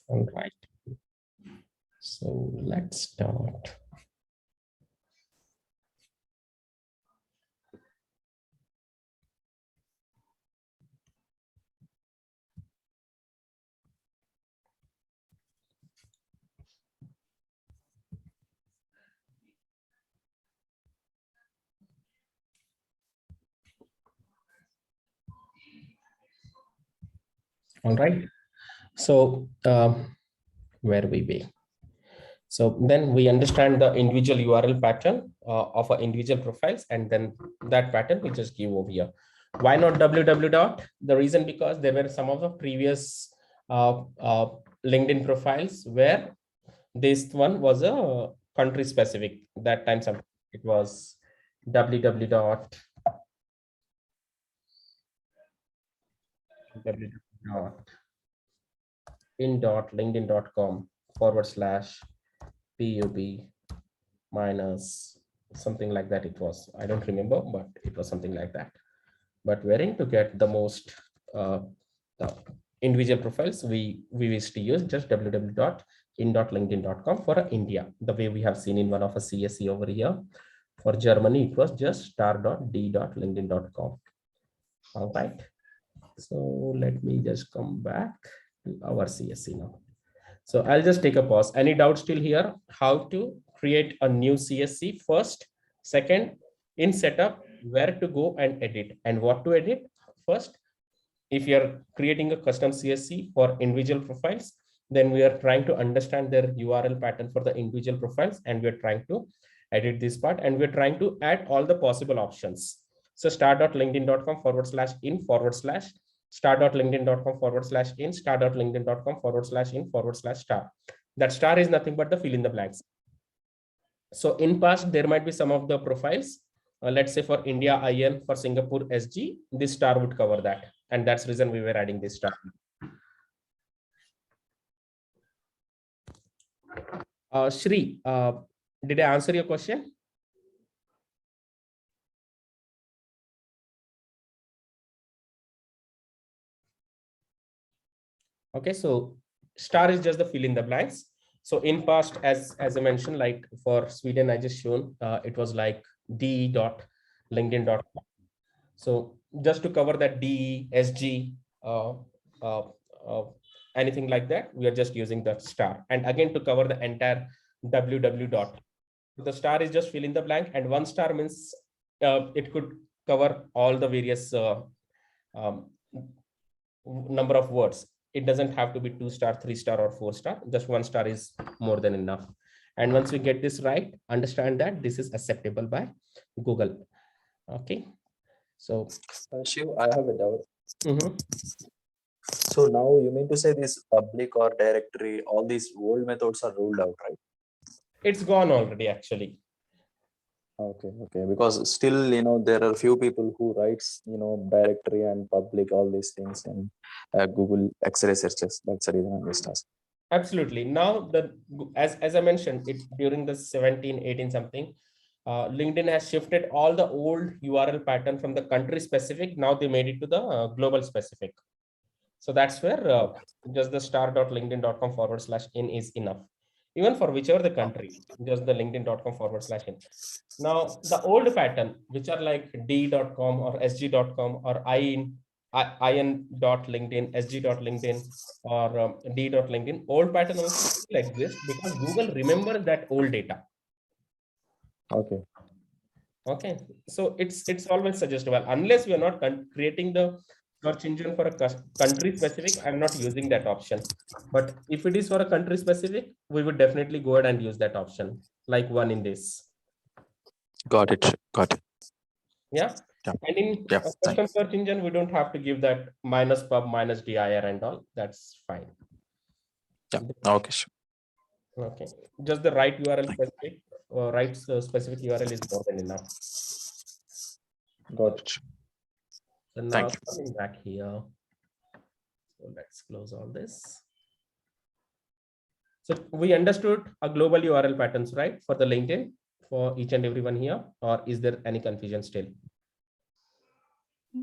All right. So let's start. All right. So where we be? So then we understand the individual URL pattern of our individual profiles, and then that pattern we just give over here. Why not www dot? The reason because there were some of the previous LinkedIn profiles where this one was a country specific. That time some it was www dot in.linkedin.com /pub minus something like that. It was, I don't remember, but it was something like that. But wherein to get the most the individual profiles, we wish to use just www.in.linkedin.com for India, the way we have seen in one of a CSE over here. For Germany, it was just star.d.linkedin.com. All right. So let me just come back to our CSE now. So I'll just take a pause. Any doubts still here? How to create a new CSC first? Second, in setup, where to go and edit and what to edit? First, if you're creating a custom CSC for individual profiles, then we are trying to understand their URL pattern for the individual profiles, and we're trying to edit this part, and we're trying to add all the possible options. So start.linkedin.com /in/ start.linkedin.com /in start.linkedin.com /in/star. That star is nothing but the fill in the blanks. So in past, there might be some of the profiles. Let's say for India IN, for Singapore SG, this star would cover that. And that's the reason we were adding this star. Shri, did I answer your question? Okay, so star is just the fill in the blanks. So in past, as I mentioned, like for Sweden, I just shown it was like de.linkedin.com. So just to cover that DE, SG, anything like that, we are just using the star. And again, to cover the entire www dot, the star is just fill in the blank, and one star means it could cover all the various um, number of words. It doesn't have to be 2 star, 3 star, or 4 star. Just 1 star is more than enough. And once we get this right, understand that this is acceptable by Google. Okay. So Shiv, I have a doubt. So now you mean to say this public or directory, all these old methods are ruled out, right? it's gone already, actually. Okay. Because still, there are few people who writes, directory and public, all these things in Google X-ray searches. That's the reason I'm just asking. Absolutely. Now, as I mentioned, it during the 17, 18 something, LinkedIn has shifted all the old URL pattern from the country specific. Now they made it to the global specific. So that's where just the star.linkedin.com /in is enough. Even for whichever the country, just the linkedin.com /in. Now, the old pattern, which are like d.com or sg.com or in.linkedin, sg.linkedin, or d.linkedin, old pattern also still exists because Google remembers that old data. Okay, so it's always suggestible unless we are not creating the search engine for a country specific. I'm not using that option, but if it is for a country specific, we would definitely go ahead and use that option, like one in this. Got it. Yeah. And in custom search engine, we don't have to give that -pub -dir and all. That's fine. Okay, sure. Okay, just the right URL specific, right specific URL is more than enough. Got it. So now coming back here. So let's close all this. So we understood a global URL patterns, right, for the LinkedIn for each and everyone here, or is there any confusion still?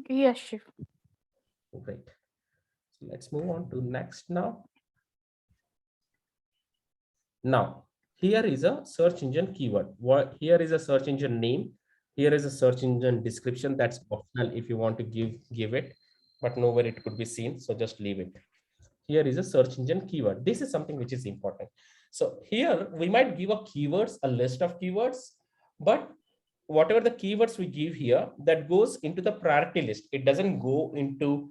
Yes, Shiv. Great. So let's move on to next now. Now, here is a search engine keyword. Here is a search engine name. Here is a search engine description. That's optional if you want to give it, but nowhere it could be seen. So just leave it. Here is a search engine keyword. This is something which is important. So here we might give a keywords, a list of keywords, but whatever the keywords we give here, that goes into the priority list. It doesn't go into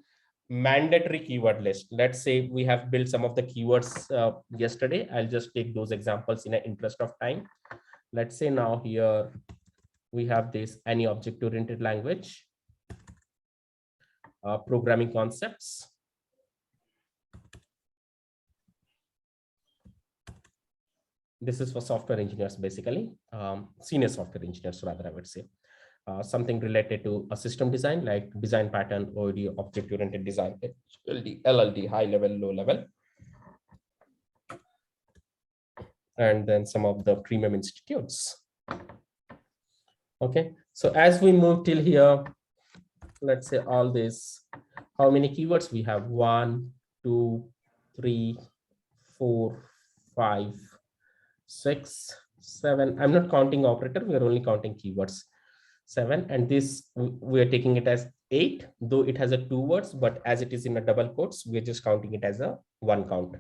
mandatory keyword list. Let's say we have built some of the keywords yesterday. I'll just take those examples in the interest of time. Let's say now here we have this any object oriented language, programming concepts. This is for software engineers, basically, senior software engineers, rather, I would say. Something related to a system design, like design pattern, OOD, object-oriented design, LLD, high level, low level. And then some of the premium institutes. Okay, so as we move till here, let's say all this, how many keywords we have? 1, 2, 3, 4, 5, 6, 7. I'm not counting operator, we are only counting keywords. 7, and this we are taking it as 8, though it has a 2 words, but as it is in a double quotes, we're just counting it as a 1 count.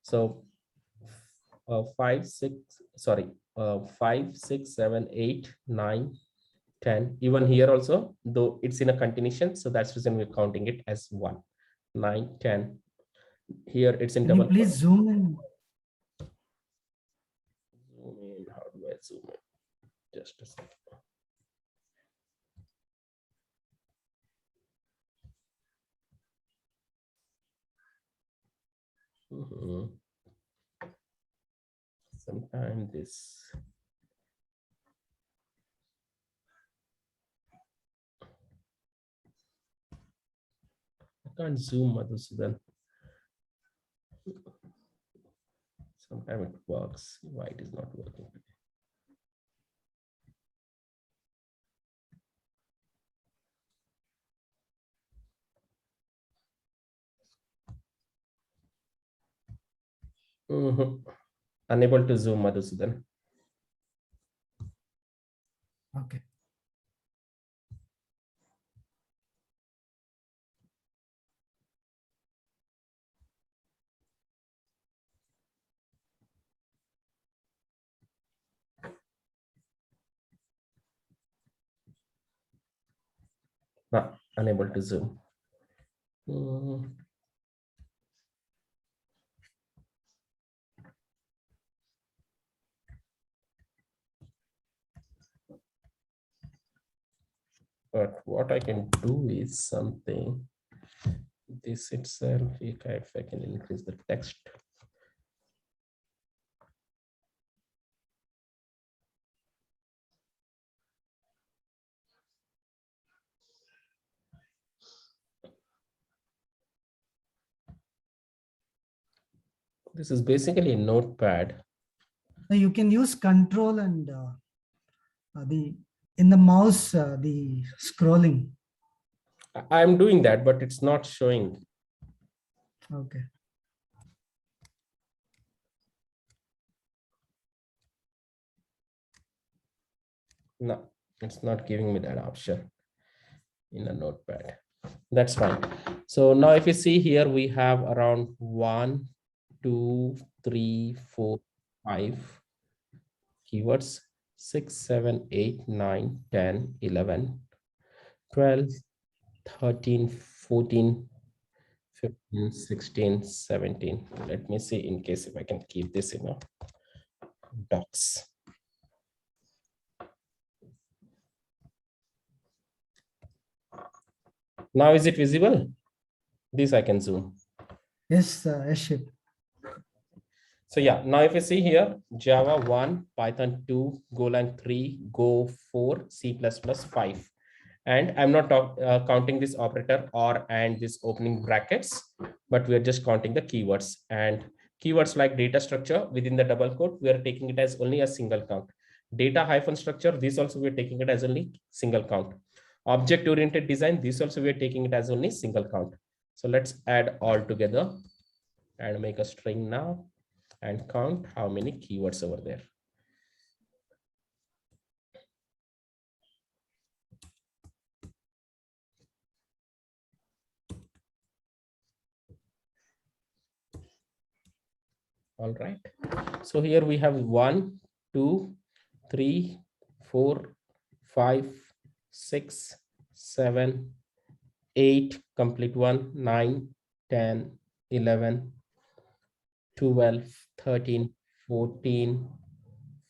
So 5, 6, 7, 8, 9, 10. Even here also, though it's in a continuation, so that's the reason we're counting it as 1, 9, 10. Here it's in Can you double. please zoom in? Zoom in. How do I zoom in? Just a second. Sometimes this. I can't zoom, Madhusudan. Sometimes it works. Why it is not working? Unable to zoom, Madhusudan. Okay. Unable to zoom. But what I can do is something. This itself, if I can increase the text. This is basically a notepad. You can use control and in the mouse, the scrolling. I'm doing that, but it's not showing. Okay. No, it's not giving me that option in a notepad. That's fine. So now if you see here, we have around 1, 2, 3, 4, 5 keywords, 6, 7, 8, 9, 10, 11, 12, 13, 14, 15, 16, 17. Let me see in case if I can keep this in a docs. Now is it visible? This I can zoom. Yes, Aship. So yeah, now if you see here, Java 1, Python 2, Golang 3, Go 4, C++ 5. And I'm not counting this operator or and this opening brackets, but we're just counting the keywords. And keywords like data structure within the double quote, we are taking it as only a single count. Data hyphen structure, this also we're taking it as only single count. Object-oriented design, this also we're taking it as only single count. So let's add all together and make a string now. and count how many keywords over there. All right. So here we have 1, 2, 3, 4, 5, 6, 7, 8, complete one, 9, 10, 11, 12, 13, 14,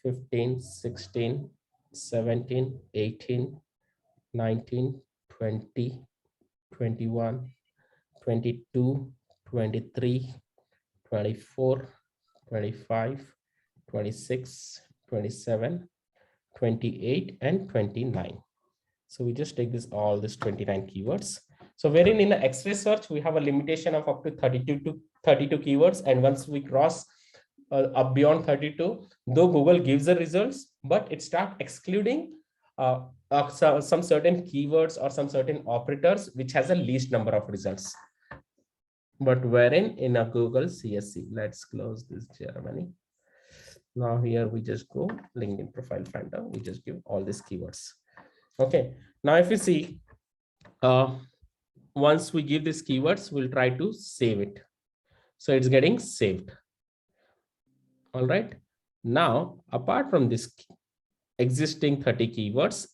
15, 16, 17, 18, 19, 20, 21, 22, 23, 24, 25, 26, 27, 28, and 29. So we just take this all this 29 keywords. So wherein in the X-ray search, we have a limitation of up to 32 keywords. And once we cross up beyond 32, though Google gives the results, but it starts excluding some certain keywords or some certain operators, which has a least number of results. But wherein in a Google CSC, let's close this Germany. Now here we just go LinkedIn profile finder. We just give all these keywords. Okay. Now if you see, once we give these keywords, we'll try to save it. So it's getting saved. All right. Now, apart from this existing 30 keywords,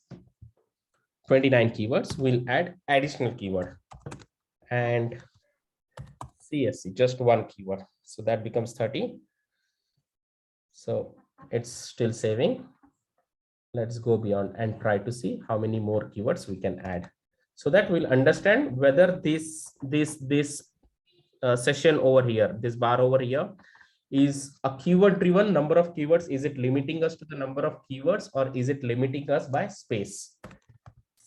29 keywords, we'll add additional keyword and CSC, just one keyword. So that becomes 30. So it's still saving. Let's go beyond and try to see how many more keywords we can add, so that we'll understand whether this session over here, this bar over here, is a keyword driven number of keywords. Is it limiting us to the number of keywords, or is it limiting us by space?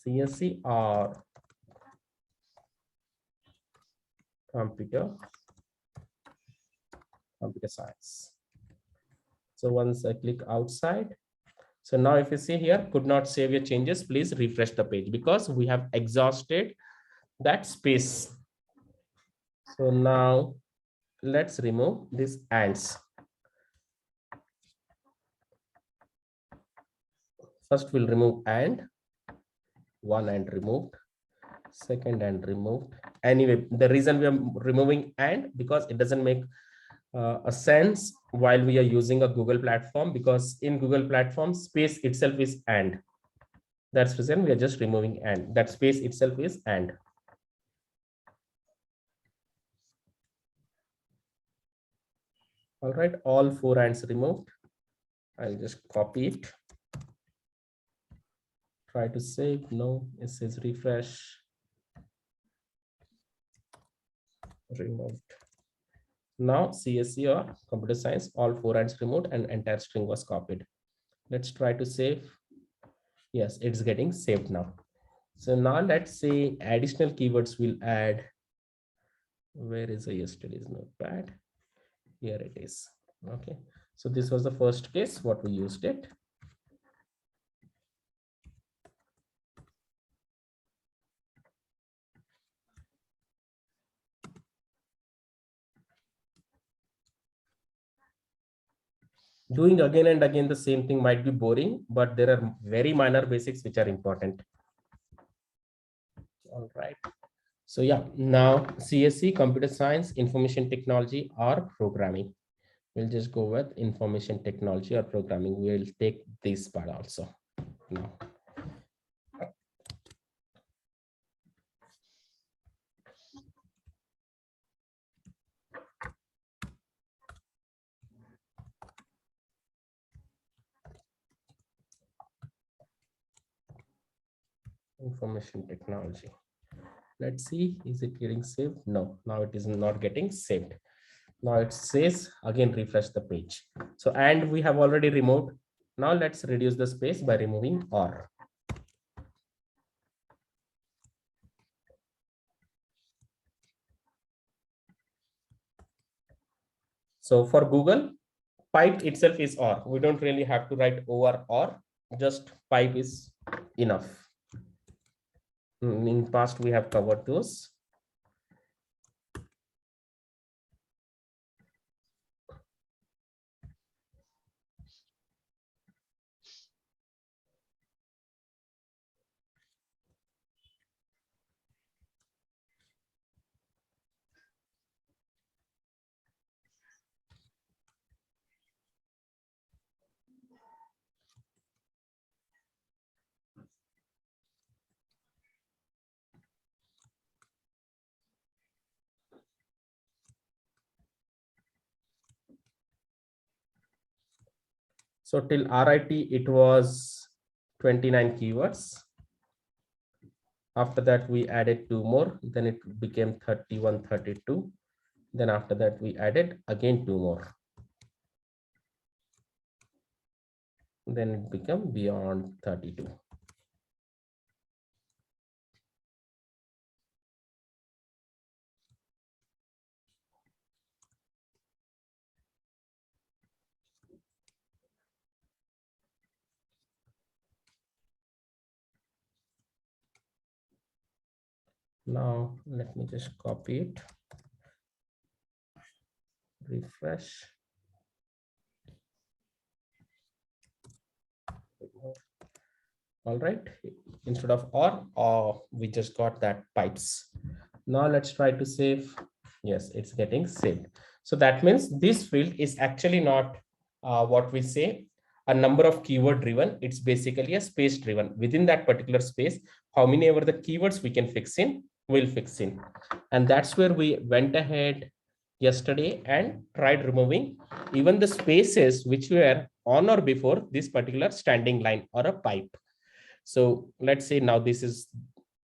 CSC or computer science. So once I click outside, so now if you see here, could not save your changes, please refresh the page, because we have exhausted that space. So now let's remove these ands. First we'll remove and, one and removed, second and removed. Anyway, the reason we are removing and, because it doesn't make a sense while we are using a Google platform, because in Google platform, space itself is and. That's the reason we are just removing and. That space itself is and. All right, all 4 ands removed. I'll just copy it. Try to save. No, it says refresh. Removed. Now CSC or computer science, all 4 ands removed and entire string was copied. Let's try to save. Yes, it's getting saved now. So now let's say additional keywords will add. Where is the yesterday's notepad? Here it is. Okay. So this was the first case, what we used it. Doing again and again the same thing might be boring, but there are very minor basics which are important. All right. So yeah, now CSC, computer science, information technology, or programming. We'll just go with information technology or programming. We'll take this part also now. Information technology. Let's see, is it getting saved? No, now it is not getting saved. Now it says again, refresh the page. So, and we have already removed. Now let's reduce the space by removing or. So for Google, pipe itself is or. We don't really have to write over or, just pipe is enough. In past, we have covered those. So till RIT, it was 29 keywords. After that, we added 2 more, then it became 31, 32. Then after that, we added again 2 more. Then it became beyond 32. Now, let me just copy it, refresh. All right, instead of or we just got that pipes. Now let's try to save. Yes, it's getting saved. So that means this field is actually not what we say a number of keyword driven. It's basically a space driven. Within that particular space, how many ever the keywords we can fix in, we'll fix in. And that's where we went ahead yesterday and tried removing even the spaces which were on or before this particular standing line or a pipe. So let's say now this is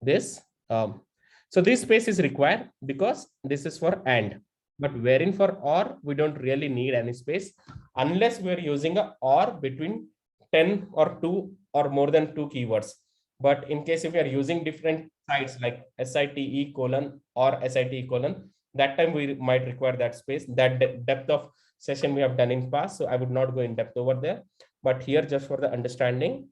this. So this space is required because this is for and, but wherein for or, we don't really need any space unless we're using a or between 10 or 2 or more than 2 keywords. But in case if we are using different sites like SITE colon or SITE colon, that time we might require that space. That depth of session we have done in past, so I would not go in depth over there. But here, just for the understanding,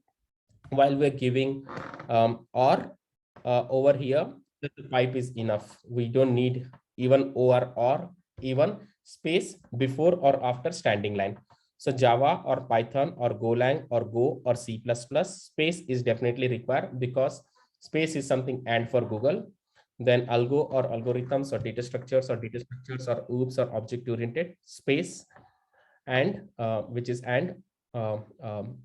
while we're giving or over here, the pipe is enough. We don't need even or even space before or after standing line. So Java or Python or Golang or Go or C++, space is definitely required because space is something and for Google. Then algo or algorithms or data structures or OOPs or object oriented, space and which is and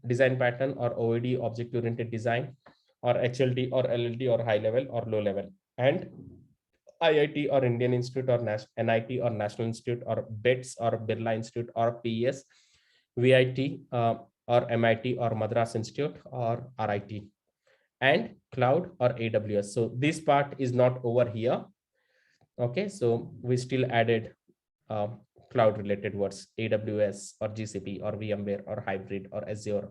design pattern or OOD, object oriented design, or HLD or LLD or high level or low level, and IIT or Indian Institute or NIT or National Institute or BITS or Birla Institute or PES, VIT or MIT or Madras Institute or RIT, and cloud or AWS. So this part is not over here. Okay, so we still added cloud related words, AWS or GCP or VMware or hybrid or Azure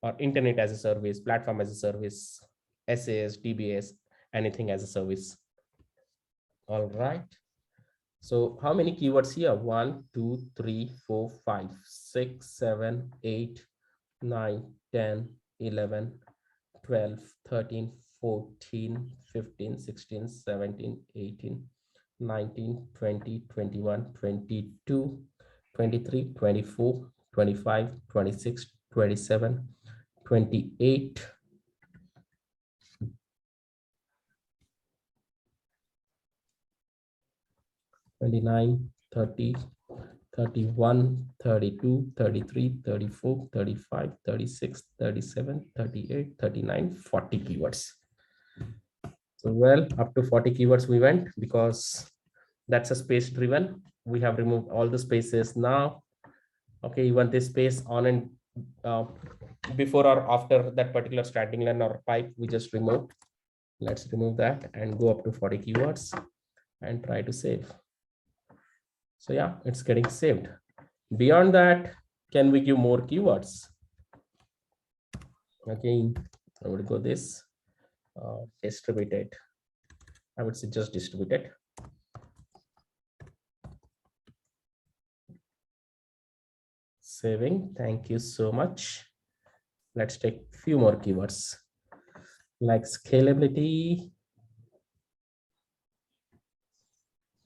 or internet as a service, platform as a service, SAS, DBS, anything as a service. All right. So how many keywords here? 1, 2, 3, 4, 5, 6, 7, 8, 9, 10, 11, 12, 13, 14, 15, 16, 17, 18, 19, 20, 21, 22, 23, 24, 25, 26, 27, 28, 29, 30, 31, 32, 33, 34, 35, 36, 37, 38, 39, 40 keywords. So well, up to 40 keywords we went because that's a space driven. We have removed all the spaces now. Okay, you want this space on and before or after that particular standing line or pipe, we just remove. Let's remove that and go up to 40 keywords and try to save. So yeah, it's getting saved. Beyond that, can we give more keywords? Again, I would go this distributed. I would say just distributed. Saving. Thank you so much. Let's take a few more keywords like scalability.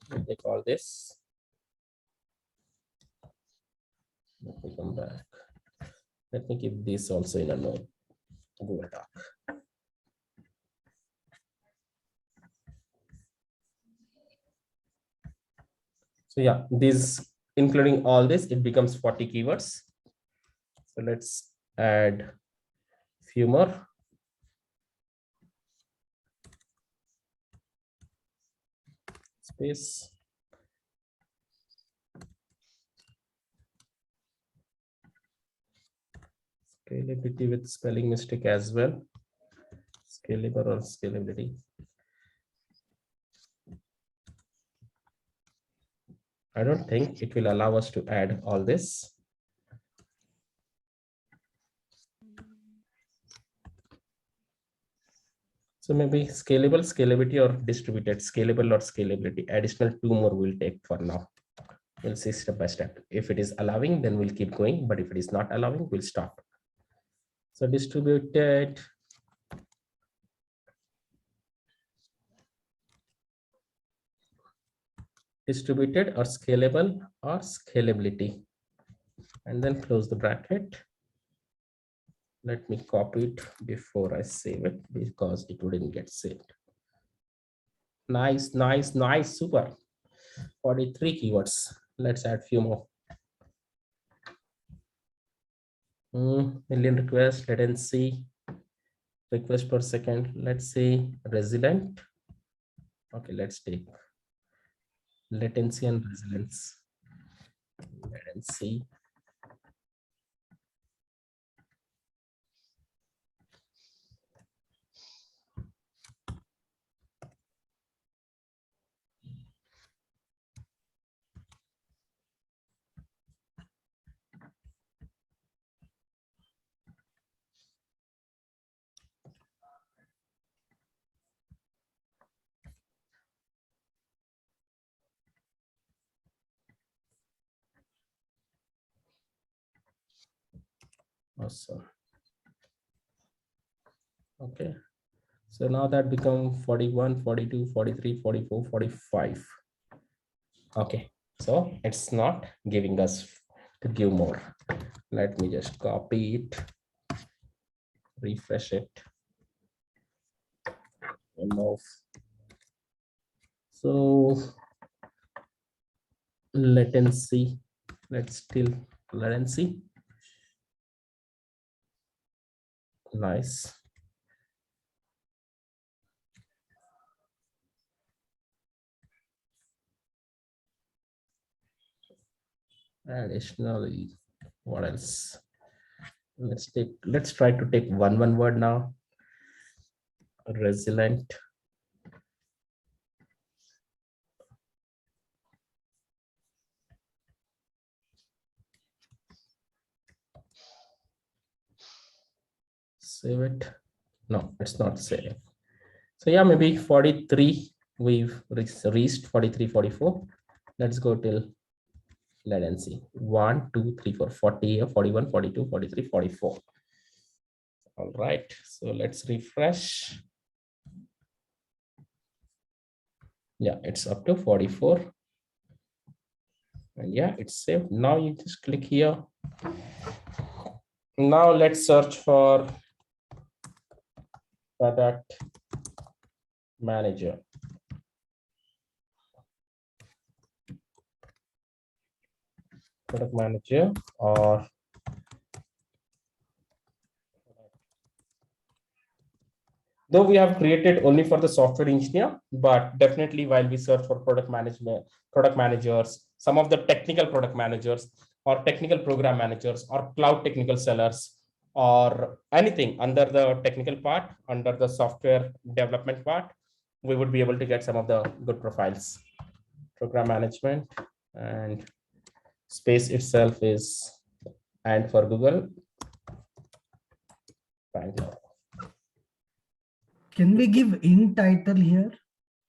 Let me call this. Let me come back. Let me keep this also in a note. Google Doc. So yeah, this including all this, it becomes 40 keywords. So let's add few more. Space. Scalability with spelling mistake as well. Scalable or scalability. I don't think it will allow us to add all this. So maybe scalable, scalability, or distributed, scalable or scalability. Additional 2 more we'll take for now. We'll see step by step. If it is allowing, then we'll keep going. But if it is not allowing, we'll stop. So distributed. Distributed or scalable or scalability. And then close the bracket. Let me copy it before I save it because it wouldn't get saved. Nice, nice, nice, super. 43 keywords. Let's add few more. Million requests, latency, request per second. Let's say resilient. Okay, let's take latency and resilience. Latency. Awesome. Okay. So now that become 41, 42, 43, 44, 45. Okay. So it's not giving us to give more. Let me just copy it, refresh it. Remove. So latency, let's still latency. Nice. Additionally, what else? Let's try to take one word now. Resilient. Save it. No, it's not saving. So yeah, maybe 43. We've reached 43, 44. Let's go till latency. 1, 2, 3, 4, 40, 41, 42, 43, 44. All right. So let's refresh. Yeah, it's up to 44. And yeah, it's saved. Now you just click here. Now let's search for product manager. Product manager, or though we have created only for the software engineer, but definitely while we search for product management, product managers, some of the technical product managers or technical program managers or cloud technical sellers or anything under the technical part, under the software development part, we would be able to get some of the good profiles. Program management, and space itself is and for Google. Can we give in title here?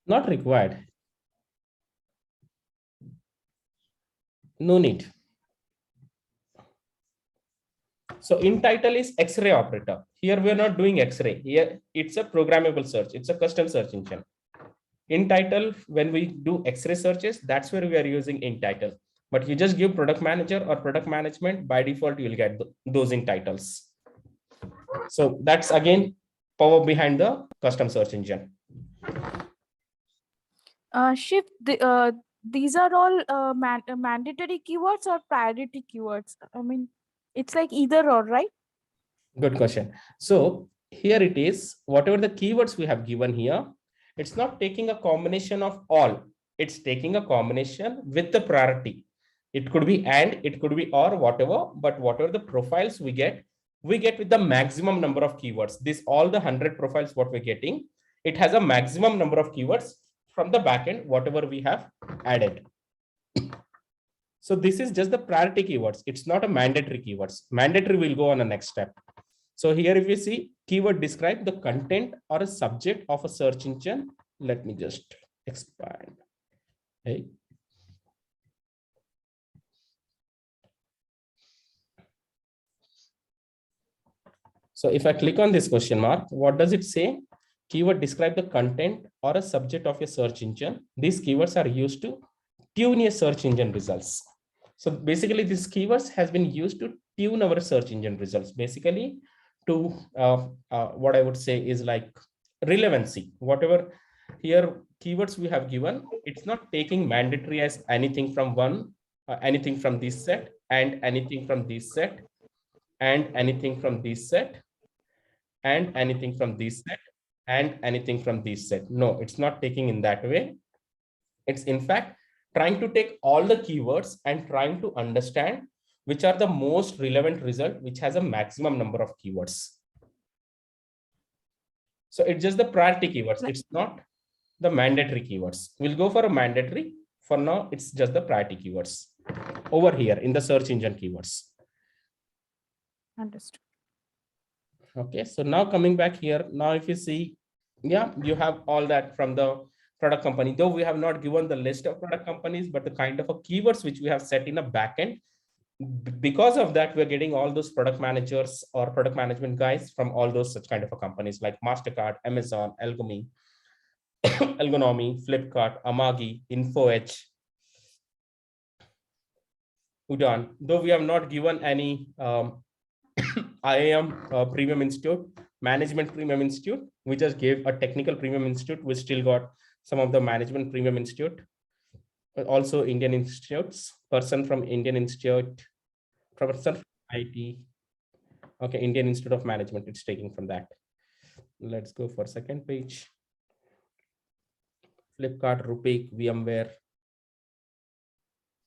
Not required. No need. So in title is X-ray operator. Here we are not doing X-ray. Here it's a programmable search. It's a custom search engine. In title, when we do X-ray searches, that's where we are using in title. But you just give product manager or product management, by default, you'll get those in titles. So that's again power behind the custom search engine. Shiv, these are all mandatory keywords or priority keywords? I mean, it's like either or, right? Good question. So here it is, whatever the keywords we have given here, it's not taking a combination of all. It's taking a combination with the priority. It could be and, it could be or, whatever, but whatever the profiles we get, we get with the maximum number of keywords. This all the 100 profiles what we're getting, it has a maximum number of keywords from the backend, whatever we have added. So this is just the priority keywords. It's not a mandatory keywords. Mandatory will go on the next step. So here, if you see keyword describe the content or a subject of a search engine, let me just expand. Okay. So if I click on this question mark, what does it say? Keyword describe the content or a subject of a search engine. These keywords are used to tune your search engine results. So basically, these keywords has been used to tune our search engine results. Basically, to what I would say is like relevancy. Whatever here keywords we have given, it's not taking mandatory as anything from one, anything from this set, and anything from this set, and anything from this set, and anything from this set, and anything from this set. No, it's not taking in that way. It's in fact trying to take all the keywords and trying to understand which are the most relevant result, which has a maximum number of keywords. So it's just the priority keywords. It's not the mandatory keywords. We'll go for a mandatory. For now, it's just the priority keywords over here in the search engine keywords. Understood. Okay, so now coming back here, now if you see, yeah, you have all that from the product company, though we have not given the list of product companies, but the kind of a keywords which we have set in a backend. Because of that, we're getting all those product managers or product management guys from all those such kind of a companies like MasterCard, Amazon, Elgomi, Elgonomy, Flipkart, Amagi, InfoEdge, Udaan. Though we have not given any IIM Premium Institute, Management Premium Institute, we just gave a Technical Premium Institute. We still got some of the Management Premium Institute, but also Indian institutes, person from Indian Institute, person from IT. Okay, Indian Institute of Management, it's taking from that. Let's go for second page. Flipkart, Rupik, VMware,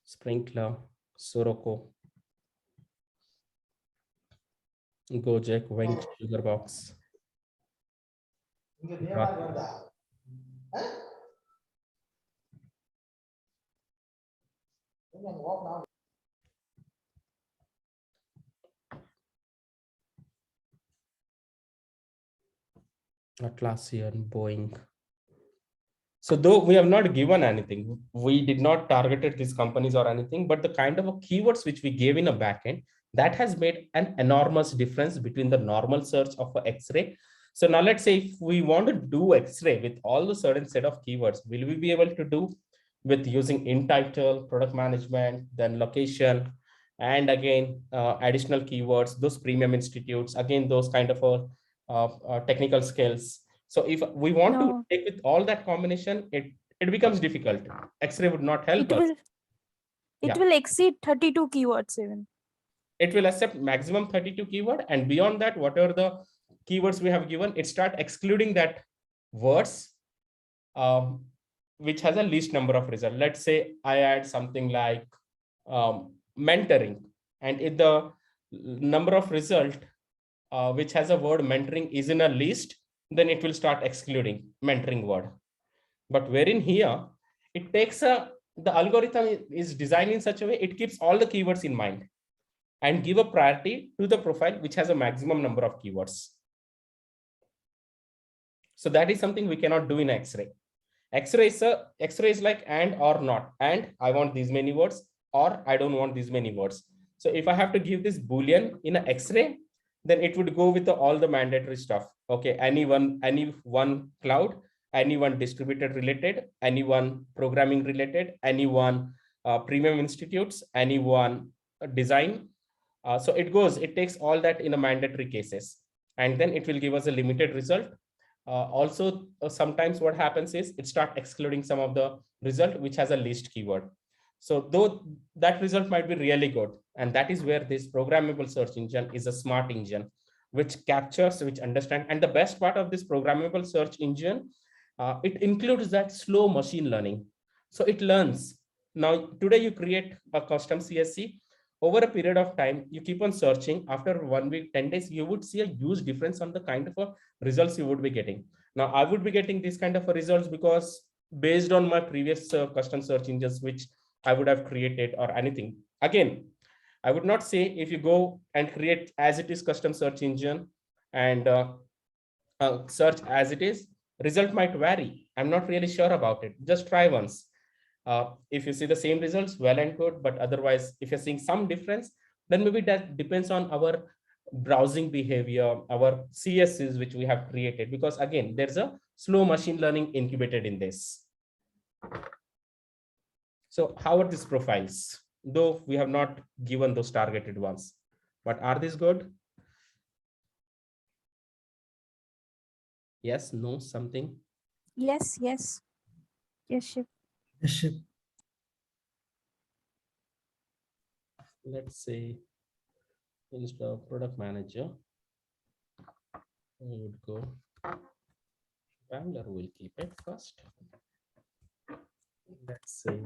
Sprinkler, Soroco, Gojek, Wink, Sugarbox. Atlassian, Boeing. So though we have not given anything, we did not targeted these companies or anything, but the kind of a keywords which we gave in a backend, that has made an enormous difference between the normal search of an X-ray. So now let's say if we want to do X-ray with all the certain set of keywords, will we be able to do with using in title, product management, then location, and again, additional keywords, those premium institutes, again, those kind of technical skills. So if we want to take with all that combination, it becomes difficult. X-ray would not help us. It will exceed 32 keywords even. It will accept maximum 32 keyword, and beyond that, whatever the keywords we have given, it start excluding that words, which has a least number of results. Let's say I add something like mentoring, and if the number of result which has a word mentoring is in a list, then it will start excluding mentoring word. But wherein here, it takes the algorithm is designed in such a way, it keeps all the keywords in mind and give a priority to the profile which has a maximum number of keywords. So that is something we cannot do in X-ray. X-ray is like and or not, and I want these many words, or I don't want these many words. So if I have to give this Boolean in an X-ray, then it would go with all the mandatory stuff. Okay, any one cloud, any one distributed related, any one programming related, any one premium institutes, any one design. So it takes all that in a mandatory cases, and then it will give us a limited result. Also, sometimes what happens is it starts excluding some of the result which has a least keyword. So though that result might be really good, and that is where this programmable search engine is a smart engine, which captures, which understands. And the best part of this programmable search engine, it includes that slow machine learning. So it learns. Now, today you create a custom CSC. over a period of time, you keep on searching. After 1 week, 10 days, you would see a huge difference on the kind of results you would be getting. Now, I would be getting this kind of results because based on my previous custom search engines, which I would have created or anything. Again, I would not say if you go and create as it is custom search engine and search as it is, result might vary. I'm not really sure about it. Just try once. If you see the same results, well and good, but otherwise, if you're seeing some difference, then maybe that depends on our browsing behavior, our CSS, which we have created, because again, there's a slow machine learning incubated in this. So how are these profiles? Though we have not given those targeted ones, but are these good? Yes, no, something. Yes, yes. Yes, Shiv. Yes, Shiv. Let's say instead of product manager, we would go Bangalore, we'll keep it first. Let's say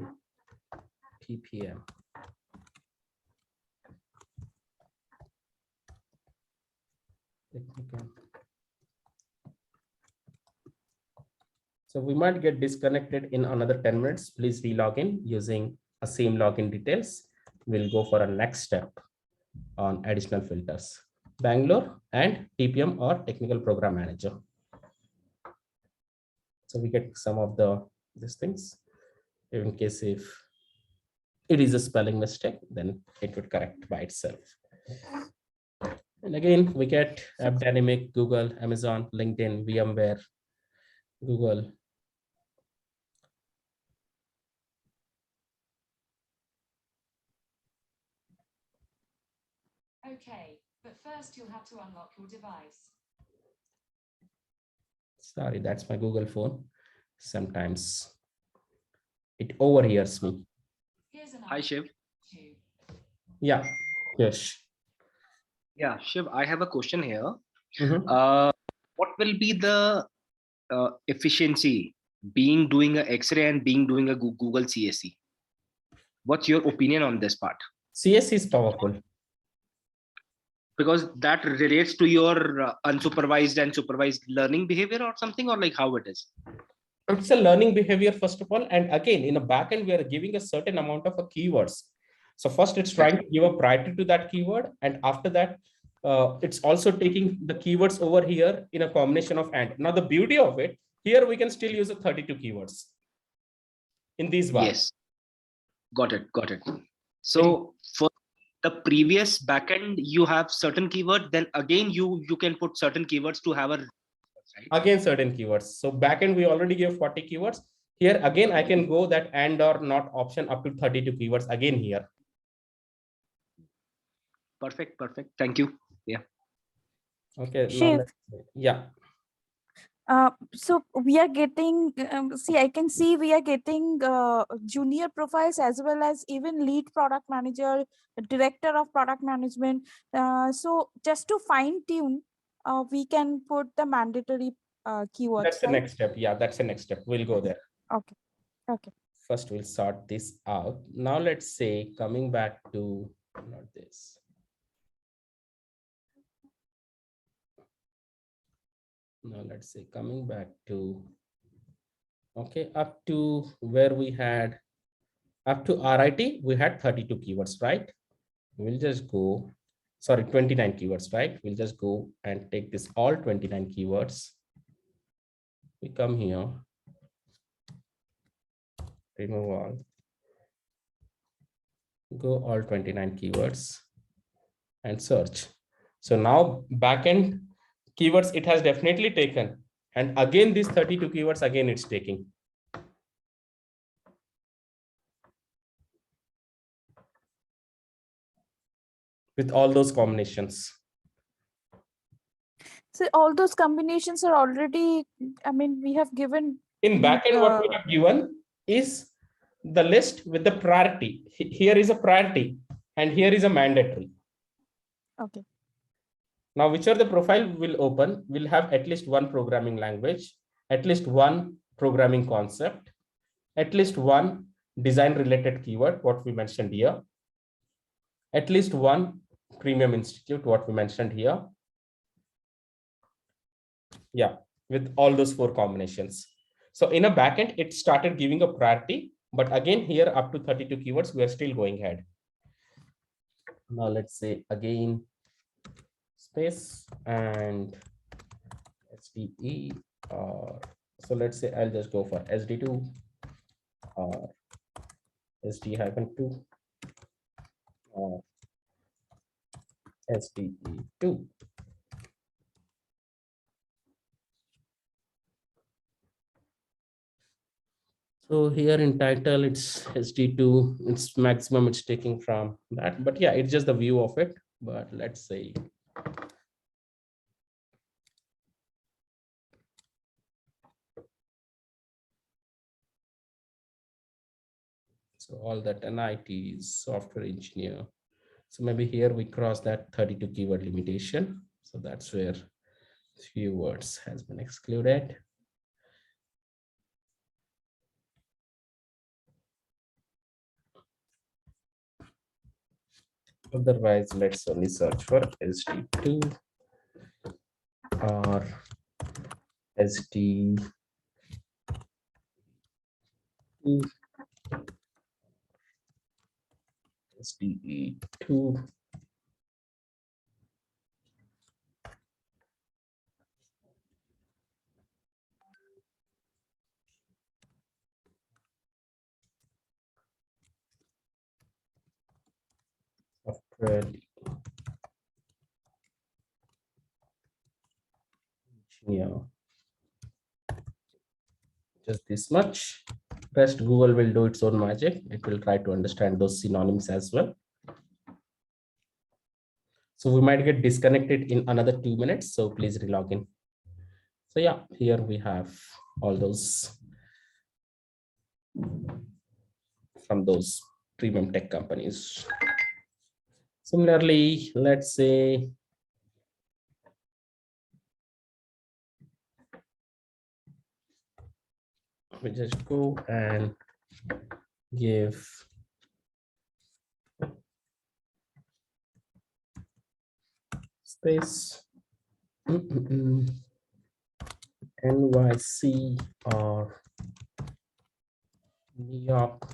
TPM. Technical. So we might get disconnected in another 10 minutes. Please re-log in using a same login details. We'll go for a next step on additional filters. Bangalore and TPM or Technical Program Manager. So we get some of these things. In case if it is a spelling mistake, then it would correct by itself. And again, we get AppDynamic, Google, Amazon, LinkedIn, VMware, Google. Okay, but first you'll have to unlock your device. Sorry, that's my Google phone. Sometimes it overhears me. Here's an Hi, Shiv. Yeah, yes. Yeah, Shiv, I have a question here. Mhm. What will be the efficiency being doing a X-ray and being doing a Google CSE? What's your opinion on this part? CS is powerful. Because that relates to your unsupervised and supervised learning behavior or something, or like how it is? It's a learning behavior, first of all. And again, in a backend, we are giving a certain amount of keywords. So first, it's trying to give a priority to that keyword. And after that, it's also taking the keywords over here in a combination of and. Now, the beauty of it, here we can still use a 32 keywords in these bars. Yes. Got it. Got it. So for the previous backend, you have certain keywords, then again, you can put certain keywords to have a right? Again, certain keywords. So backend, we already gave 40 keywords. Here, again, I can go that and or not option up to 32 keywords again here. Perfect. Perfect. Thank you. Yeah. Okay. Shiv. Yeah. So we are getting, see, I can see we are getting junior profiles as well as even lead product manager, director of product management. So just to fine tune, we can put the mandatory keywords. That's the right? next step. Yeah, that's the next step. We'll go there. Okay. Okay. First, we'll sort this out. Now, let's say coming back to not this. Now, let's say coming back to, okay, up to where we had, up to RIT, we had 32 keywords, right? We'll just go, sorry, 29 keywords, right? We'll just go and take this all 29 keywords. We come here, remove all, go all 29 keywords and search. So now backend keywords, it has definitely taken. And again, these 32 keywords, again, it's taking. With all those combinations. So all those combinations are already, I mean, we have given. In backend, what we have given is the list with the priority. Here is a priority and here is a mandatory. Okay. Now, whichever the profile will open, will have at least one programming language, at least one programming concept, at least one design related keyword, what we mentioned here, at least one premium institute, what we mentioned here. Yeah, with all those 4 combinations. So in a backend, it started giving a priority, but again, here up to 32 keywords, we are still going ahead. Now let's say again, space and SDE, or so let's say I'll just go for SD2 or SD-2 or SDE2. So here in title, it's SD2, it's maximum it's taking from that, but yeah, it's just the view of it. But let's say so all that NIT software engineer. So maybe here we cross that 32 keyword limitation. So that's where few words has been excluded. Otherwise, let's only search for SD2 or SD2 SDE2. Software engineer. Just this much. Rest Google will do its own magic. It will try to understand those synonyms as well. So we might get disconnected in another 2 minutes. So please relog in. So yeah, here we have all those from those premium tech companies. Similarly, let's say we just go and give space NYC or New York.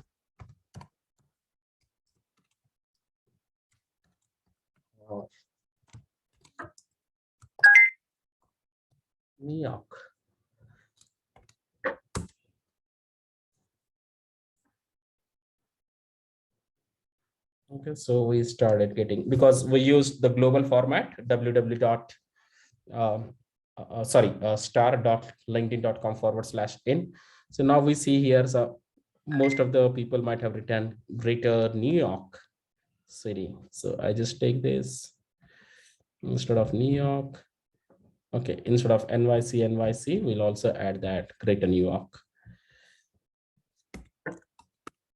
Or New York. Okay, so we started getting, because we used the global format, star.linkedin.com/in. So now we see here, so most of the people might have written Greater New York City. So I just take this instead of New York. Okay, instead of NYC, we'll also add that Greater New York.